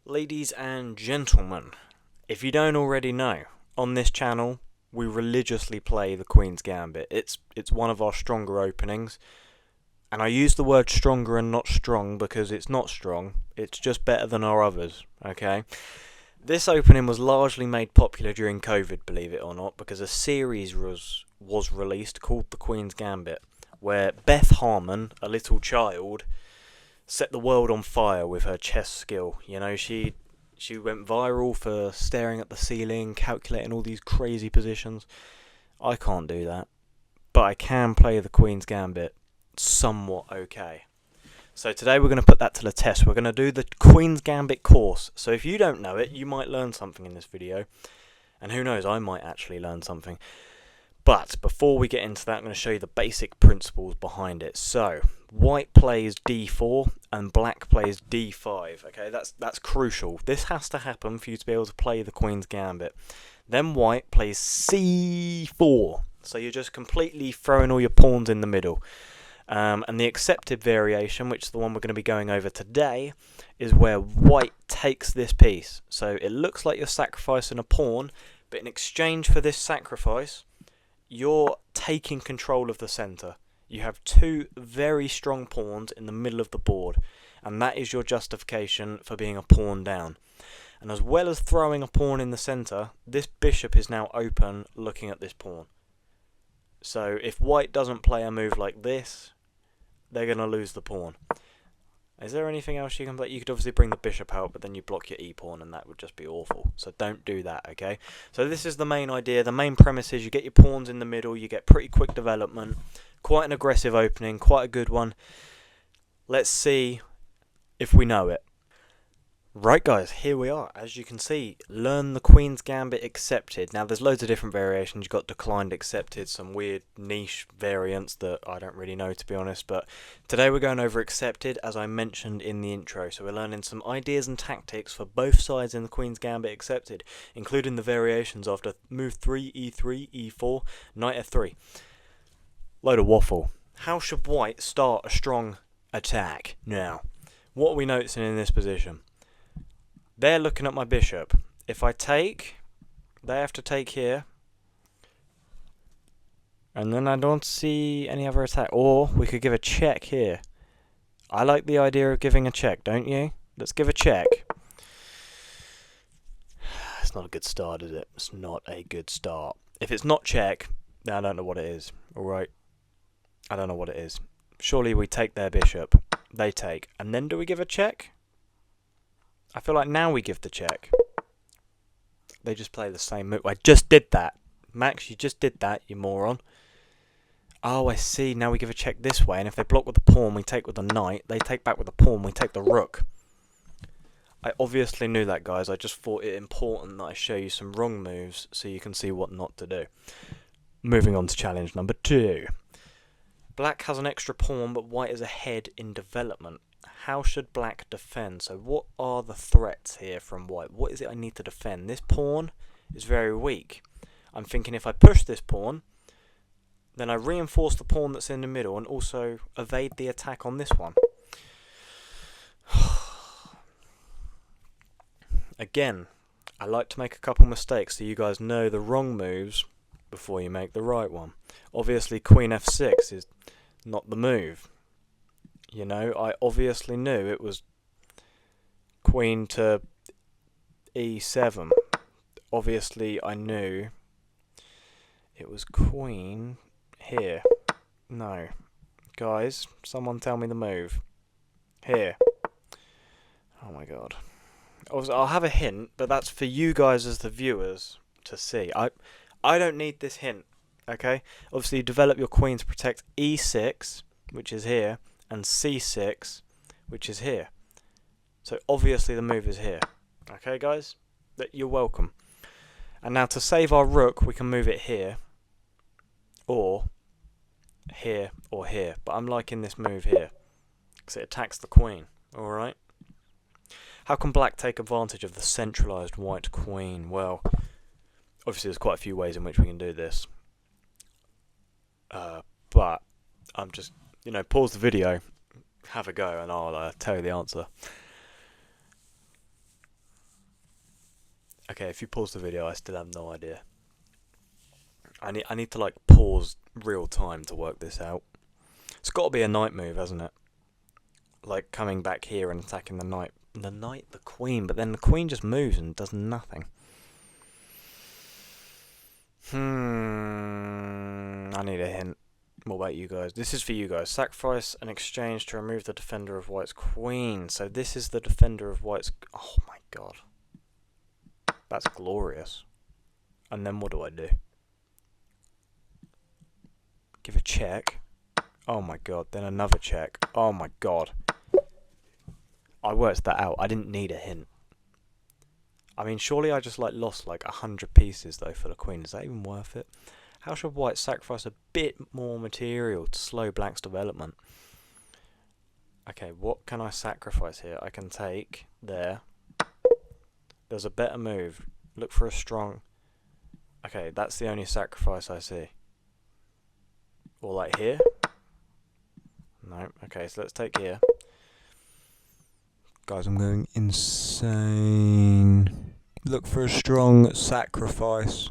Ladies and gentlemen, if you don't already know, on this channel we religiously play the Queen's Gambit. It's one of our stronger openings, and I use the word stronger and not strong because it's not strong, it's just better than our others, okay? This opening was largely made popular during COVID, believe it or not, because a series was released called the Queen's Gambit, where Beth Harmon, a little child, set the world on fire with her chess skill. You know, she went viral for staring at the ceiling, calculating all these crazy positions. I can't do that, but I can play the Queen's Gambit somewhat okay. So today we're going to put that to the test. We're going to do the Queen's Gambit course. So if you don't know it, you might learn something in this video, and who knows, I might actually learn something. But before we get into that, I'm going to show you the basic principles behind it. So white plays d4 and black plays d5. Okay, that's crucial. This has to happen for you to be able to play the Queen's Gambit. Then white plays c4. So you're just completely throwing all your pawns in the middle. And the accepted variation, which is the one we're going to be going over today, is where white takes this piece. So it looks like you're sacrificing a pawn, but in exchange for this sacrifice, you're taking control of the centre. You have two very strong pawns in the middle of the board, and that is your justification for being a pawn down. And as well as throwing a pawn in the centre, this bishop is now open looking at this pawn. So if white doesn't play a move like this, they're going to lose the pawn. Is there anything else you can play? You could obviously bring the bishop out, but then you block your e-pawn, and that would just be awful. So don't do that, okay? So this is the main idea. The main premise is you get your pawns in the middle, you get pretty quick development, quite an aggressive opening, quite a good one. Let's see if we know it. Right guys, here we are. As you can see, learn the Queen's Gambit accepted. Now there's loads of different variations. You've got declined accepted, some weird niche variants that I don't really know, to be honest, but today we're going over accepted, as I mentioned in the intro. So we're learning some ideas and tactics for both sides in the Queen's Gambit accepted, including the variations after move 3, e3, e4, knight f3. Load of waffle. How should white start a strong attack? Now, what are we noticing in this position? They're looking at my bishop. If I take, they have to take here. And then I don't see any other attack. Or we could give a check here. I like the idea of giving a check, don't you? Let's give a check. It's not a good start, is it? It's not a good start. If it's not check, then I don't know what it is. Alright? I don't know what it is. Surely we take their bishop. They take. And then do we give a check? I feel like now we give the check. They just play the same move. I just did that. Max, you just did that, you moron. Oh, I see. Now we give a check this way, and if they block with the pawn, we take with the knight. They take back with the pawn, we take the rook. I obviously knew that, guys. I just thought it important that I show you some wrong moves so you can see what not to do. Moving on to challenge number 2. Black has an extra pawn, but white is ahead in development. How should black defend? So what are the threats here from white? What is it I need to defend? This pawn is very weak. I'm thinking if I push this pawn, then I reinforce the pawn that's in the middle and also evade the attack on this one. Again, I like to make a couple mistakes so you guys know the wrong moves before you make the right one. Obviously queen f6 is not the move. You know, I obviously knew it was queen to e7. Obviously I knew it was queen here. No. Guys, someone tell me the move. Here. Oh my god. I'll have a hint, but that's for you guys as the viewers to see. I don't need this hint, okay? Obviously you develop your queen to protect e6, which is here, and c6, which is here. So obviously the move is here. Okay, guys? You're welcome. And now to save our rook, we can move it here, or here, or here. But I'm liking this move here, because it attacks the queen. Alright? How can black take advantage of the centralised white queen? Well, obviously there's quite a few ways in which we can do this. But I'm just, pause the video, have a go, and I'll tell you the answer. Okay, if you pause the video, I still have no idea. I need to like pause real time to work this out. It's got to be a knight move, hasn't it? Like coming back here and attacking the knight, the queen, but then the queen just moves and does nothing. I need a hint. What about you guys? This is for you guys. Sacrifice an exchange to remove the defender of white's queen. So this is the defender of white's... Oh my god. That's glorious. And then what do I do? Give a check. Oh my god. Then another check. Oh my god. I worked that out. I didn't need a hint. I mean, surely I just lost 100 pieces though for the queen. Is that even worth it? How should white sacrifice a bit more material to slow black's development? Okay, what can I sacrifice here? I can take there. There's a better move. Look for a strong... Okay, that's the only sacrifice I see. Or like here? No. Okay, so let's take here. Guys, I'm going insane. Look for a strong sacrifice.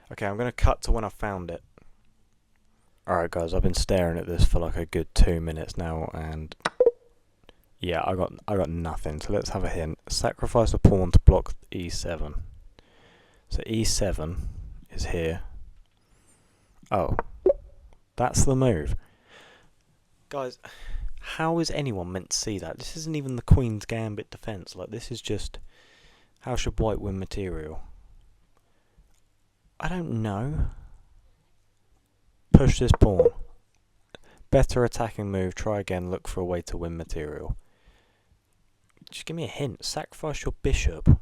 Okay, I'm going to cut to when I found it. Alright guys, I've been staring at this for like a good 2 minutes now, and yeah, I got nothing. So let's have a hint. Sacrifice a pawn to block e7. So e7 is here. Oh, that's the move. Guys, how is anyone meant to see that? This isn't even the Queen's Gambit defense. Like, this is just, how should white win material? I don't know. Push this pawn. Better attacking move. Try again. Look for a way to win material. Just give me a hint. Sacrifice your bishop.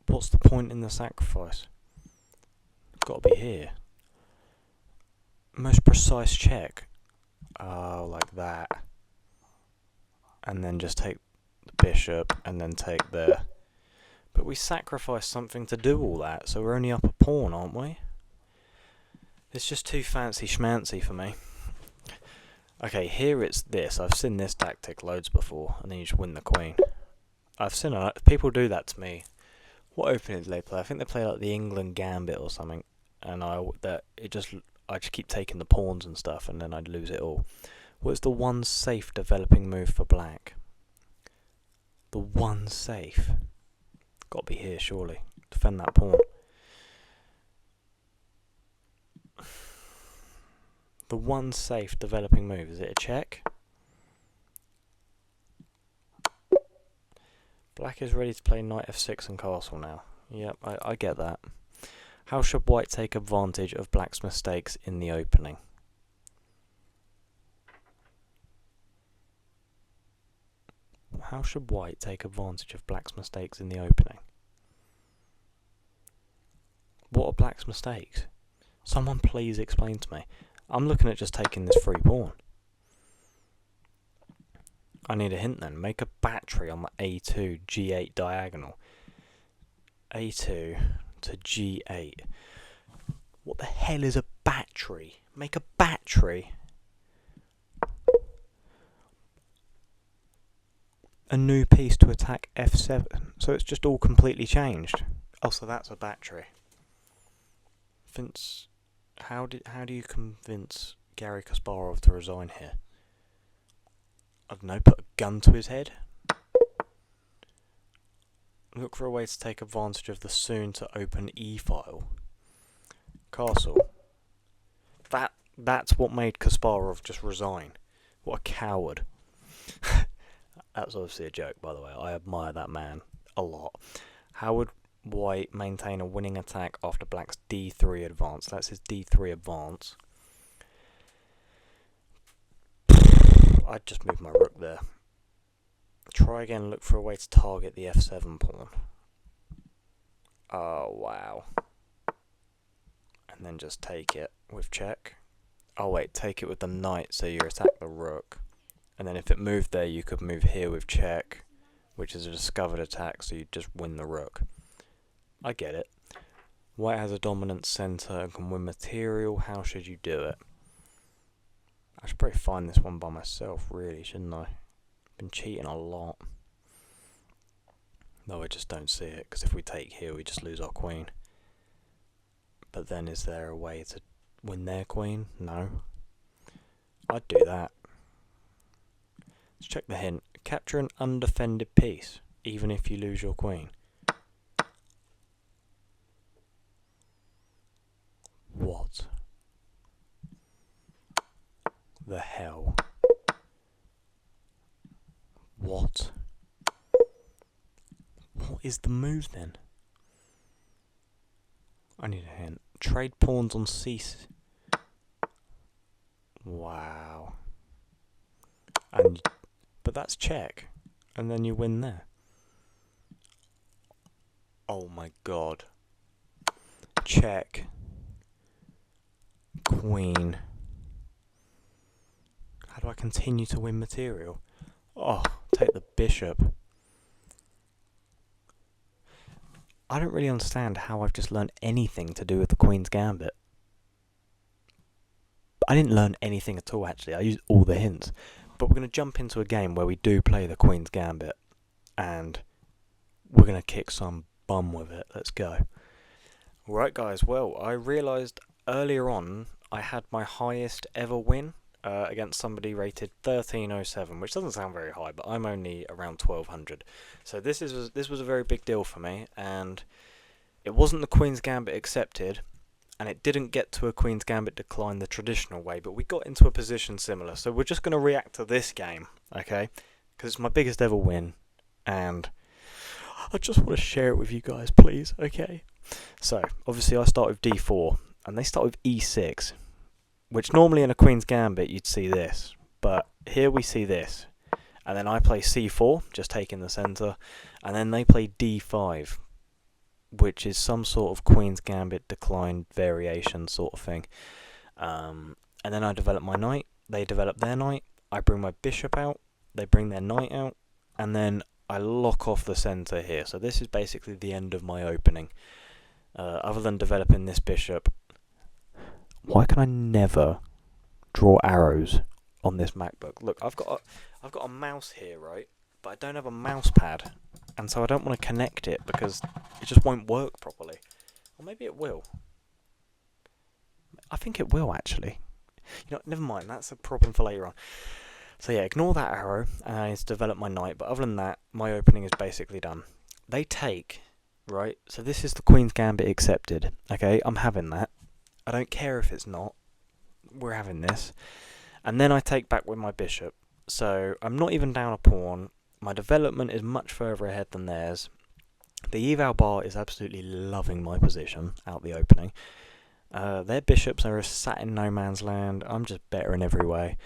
What's the point in the sacrifice? It's got to be here. Most precise check. Oh, like that. And then just take the bishop and then take there. But we sacrificed something to do all that, so we're only up a pawn, aren't we? It's just too fancy schmancy for me. Okay, here it's this. I've seen this tactic loads before, and then you just win the queen. I've seen it. People do that to me. What opening did they play? I think they play like the England Gambit or something, and I just keep taking the pawns and stuff, and then I'd lose it all. What's the one safe developing move for black? The one safe. Got to be here, surely. Defend that pawn. The one safe developing move. Is it a check? Black is ready to play knight f6 and castle now. Yep, I get that. How should white take advantage of black's mistakes in the opening? How should white take advantage of black's mistakes in the opening? What are black's mistakes? Someone please explain to me. I'm looking at just taking this free pawn. I need a hint then. Make a battery on the a2, g8 diagonal. a2 to g8. What the hell is a battery? Make a battery. A new piece to attack f7. So it's just all completely changed. Oh, so that's a battery. Vince, how do you convince Gary Kasparov to resign here? I don't know, put a gun to his head? Look for a way to take advantage of the soon to open e-file. Castle. That's what made Kasparov just resign. What a coward. That's obviously a joke, by the way. I admire that man a lot. How would white maintain a winning attack after black's d3 advance? That's his d3 advance. I'd just move my rook there. Try again, look for a way to target the f7 pawn. Oh, wow. And then just take it with check. Oh wait, take it with the knight so you attack the rook. And then if it moved there, you could move here with check, which is a discovered attack, so you just win the rook. I get it. White has a dominant centre and can win material. How should you do it? I should probably find this one by myself, really, shouldn't I? been cheating a lot. Though I just don't see it, because if we take here, we just lose our queen. But then is there a way to win their queen? No. I'd do that. Let's check the hint. Capture an undefended piece, even if you lose your queen. What the hell? What? What is the move then? I need a hint. Trade pawns on cease. Wow. But that's check. And then you win there. Oh my god. Check. Queen. How do I continue to win material? Oh, take the bishop. I don't really understand how I've just learned anything to do with the Queen's Gambit. I didn't learn anything at all, actually. I used all the hints. But we're going to jump into a game where we do play the Queen's Gambit. And we're going to kick some bum with it. Let's go. Right, guys. Well, I realised earlier on I had my highest ever win against somebody rated 1307, which doesn't sound very high, but I'm only around 1200. So this was a very big deal for me, and it wasn't the Queen's Gambit accepted, and it didn't get to a Queen's Gambit decline the traditional way, but we got into a position similar. So we're just going to react to this game, okay? Because it's my biggest ever win, and I just want to share it with you guys, please, okay? So, obviously I start with d4, and they start with e6, which normally in a Queen's Gambit you'd see this, but here we see this. And then I play c4, just taking the centre, and then they play d5, which is some sort of Queen's Gambit decline variation sort of thing. And then I develop my knight, they develop their knight, I bring my bishop out, they bring their knight out, and then I lock off the centre here. So this is basically the end of my opening. Other than developing this bishop. Why can I never draw arrows on this MacBook? Look, I've got a mouse here, right? But I don't have a mouse pad, and so I don't want to connect it because it just won't work properly. Or maybe it will. I think it will, actually. You know, never mind. That's a problem for later on. So yeah, ignore that arrow, and I need to develop my knight. But other than that, my opening is basically done. They take, right? So this is the Queen's Gambit accepted. Okay, I'm having that. I don't care if it's not. We're having this. And then I take back with my bishop. So I'm not even down a pawn. My development is much further ahead than theirs. The eval bar is absolutely loving my position out the opening. Their bishops are sat in no man's land. I'm just better in every way.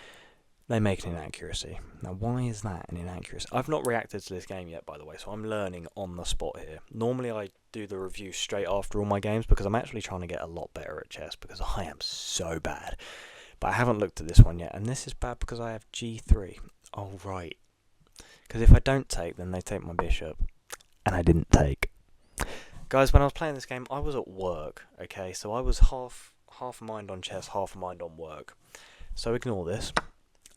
They make an inaccuracy. Now, why is that an inaccuracy? I've not reacted to this game yet, by the way, so I'm learning on the spot here. Normally, I do the review straight after all my games because I'm actually trying to get a lot better at chess because I am so bad. But I haven't looked at this one yet, and this is bad because I have g3. Oh, right. Because if I don't take, then they take my bishop, and I didn't take. Guys, when I was playing this game, I was at work, okay? So I was half a mind on chess, half a mind on work. So ignore this.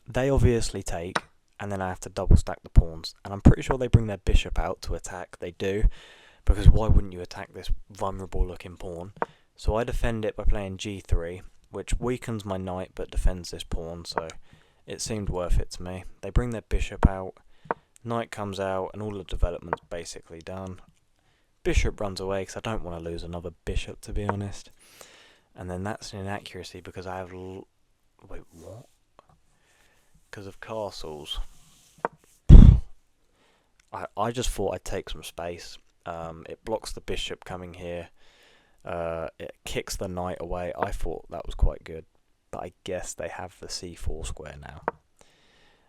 They obviously take, and then I have to double stack the pawns. And I'm pretty sure they bring their bishop out to attack. They do, because why wouldn't you attack this vulnerable looking pawn? So I defend it by playing g3, which weakens my knight but defends this pawn, so it seemed worth it to me. They bring their bishop out, knight comes out, and all the development's basically done. Bishop runs away because I don't want to lose another bishop, to be honest. And then that's an inaccuracy because I have... Wait, what? Because of castles. I just thought I'd take some space. It blocks the bishop coming here. It kicks the knight away. I thought that was quite good. But I guess they have the c4 square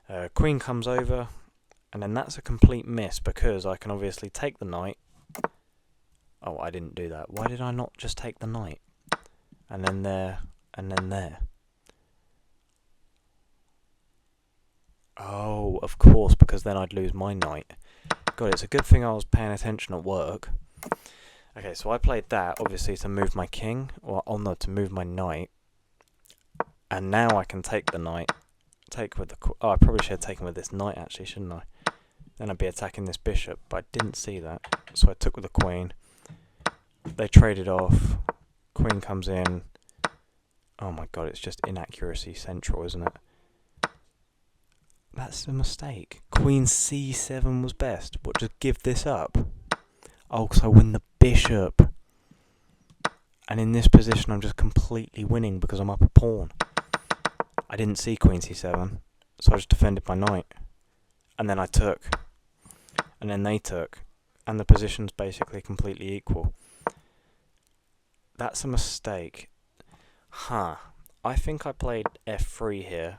now. Queen comes over. And then that's a complete miss because I can obviously take the knight. Oh, I didn't do that. Why did I not just take the knight? And then there. And then there. Oh, of course, because then I'd lose my knight. God, it's a good thing I was paying attention at work. Okay, so I played that, obviously, to move my king. Or, oh no, to move my knight. And now I can take the knight, take with the... I probably should have taken with this knight, actually, shouldn't I? Then I'd be attacking this bishop, but I didn't see that. So I took with the queen. They traded off. Queen comes in. Oh my god, it's just inaccuracy central, isn't it? That's a mistake. Queen c7 was best. What, just give this up? Oh, because I win the bishop. And in this position, I'm just completely winning because I'm up a pawn. I didn't see queen c7, so I just defended my knight. And then I took. And then they took. And the position's basically completely equal. That's a mistake. Huh. I think I played f3 here.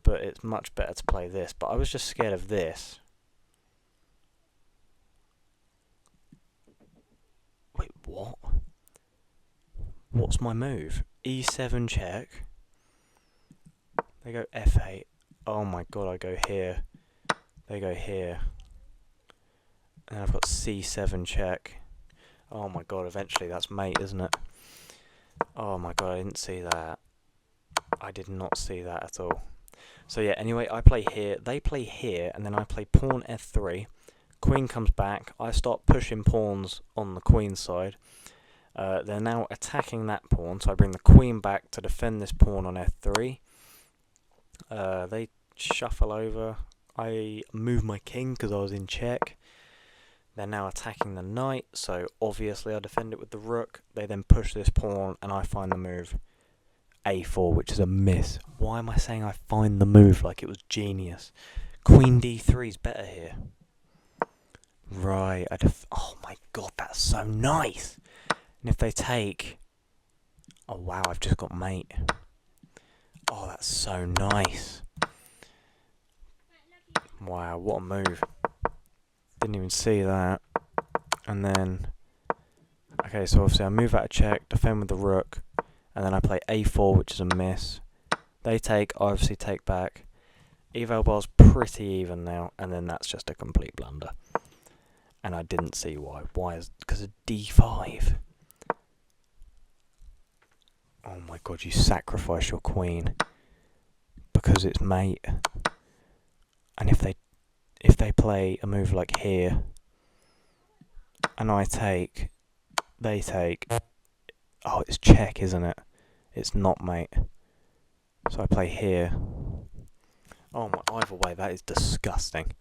But it's much better to play this. But I was just scared of this. Wait, what? What's my move? e7 check. They go f8. Oh my god, I go here. They go here. And I've got c7 check. Oh my god, eventually that's mate, isn't it? Oh my god, I didn't see that. I did not see that at all. So yeah, anyway, I play here, they play here, and then I play pawn f3. Queen comes back, I start pushing pawns on the queen side. They're now attacking that pawn, so I bring the queen back to defend this pawn on f3. They shuffle over. I move my king because I was in check. They're now attacking the knight, so obviously I defend it with the rook. They then push this pawn, and I find the move a4, which is a miss. Why am I saying I find the move like it was genius? Queen d3 is better here. Right, oh my god, that's so nice! And if they take... Oh wow, I've just got mate. Oh, that's so nice. Wow, what a move. Didn't even see that. And then... Okay, so obviously I move out of check, defend with the rook, and then I play a4, which is a miss. They take, I obviously take back. Eval bar's pretty even now, and then that's just a complete blunder. And I didn't see why. Why is... Because of d5. Oh my god, you sacrifice your queen. Because it's mate. And if they play a move like here, and I take, they take, oh, it's check, isn't it? It's not mate. So I play here. Oh my, either way, that is disgusting.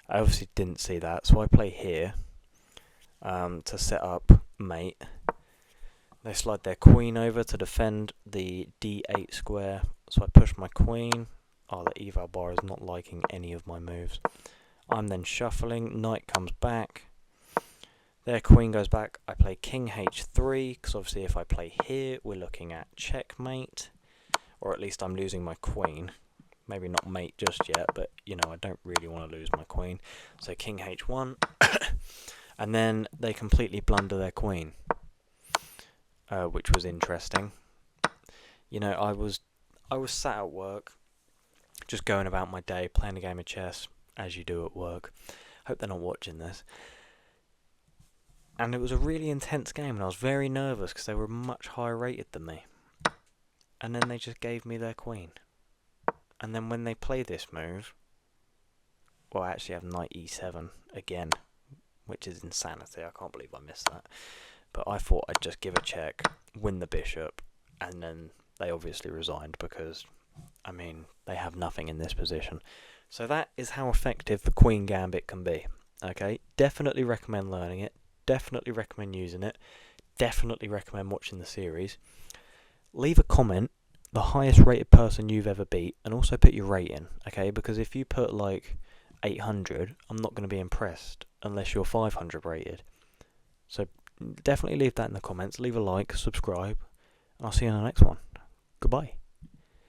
I obviously didn't see that, so I play here to set up mate. They slide their queen over to defend the d8 square, so I push my queen. Oh, the eval bar is not liking any of my moves. I'm then shuffling, knight comes back. Their queen goes back, I play king h3, because obviously if I play here, we're looking at checkmate. Or at least I'm losing my queen. Maybe not mate just yet, but, you know, I don't really want to lose my queen. So king h1. And then they completely blunder their queen. Which was interesting. You know, I was sat at work, just going about my day, playing a game of chess, as you do at work. Hope they're not watching this. And it was a really intense game, and I was very nervous because they were much higher rated than me. And then they just gave me their queen. And then when they play this move, well, I actually have knight e7 again, which is insanity. I can't believe I missed that. But I thought I'd just give a check, win the bishop, and then they obviously resigned because, I mean, they have nothing in this position. So that is how effective the Queen Gambit can be. Okay, definitely recommend learning it. Definitely recommend using it. Definitely recommend watching the series. Leave a comment, the highest rated person you've ever beat, and also put your rating, okay? Because if you put like 800, I'm not going to be impressed unless you're 500 rated. So definitely leave that in the comments. Leave a like, subscribe, and I'll see you in the next one. Goodbye.